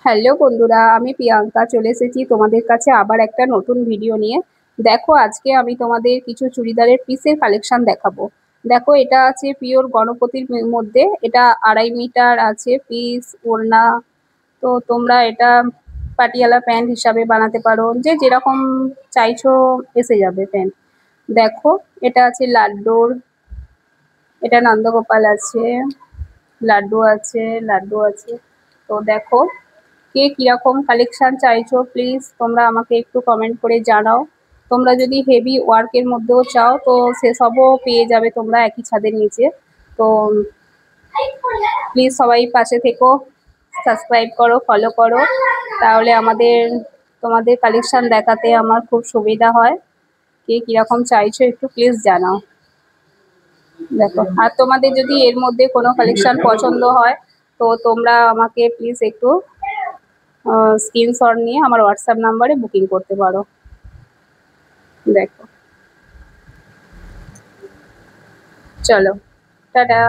Hello বন্ধুরা, আমি প্রিয়াঙ্কা চলে এসেছি তোমাদের কাছে আবার একটা নতুন ভিডিও নিয়ে। দেখো, আজকে আমি তোমাদের কিছু চুড়িদারের পিসের কালেকশন দেখাবো। দেখো, এটা আছে পিওর গণপতির মধ্যে। এটা 2.5 মিটার আছে পিস ওড়না। তো তোমরা এটা পাটিয়ালা প্যান্ট হিসাবে বানাতে পারো, যে যেরকম চাইছো এসে যাবে প্যান্ট। দেখো, এটা আছে লাড্ডুর, এটা নন্দগোপাল আছে, লাড্ডু আছে। তো দেখো, কে কিরকম কালেকশন চাইছো প্লিজ তোমরা আমাকে একটু কমেন্ট করে জানাও। তোমরা যদি হেভি ওয়ার্কের মধ্যেও চাও তো সেসবও পেয়ে যাবে তোমরা একই ছাদের নিচে। তো প্লিজ সবাই পাশে থেকো, সাবস্ক্রাইব করো, ফলো করো, তাহলে তোমাদের কালেকশন দেখাতে আমার খুব সুবিধা হয়। কে কিরকম চাইছো একটু প্লিজ জানাও। দেখো, আর তোমাদের যদি এর মধ্যে কোনো কালেকশন পছন্দ হয় তো তোমরা আমাকে প্লিজ একটু স্ক্রিনশট নিয়ে আমার হোয়াটসঅ্যাপ নাম্বারে বুকিং করতে পারো। দেখো, চলো, টাটা।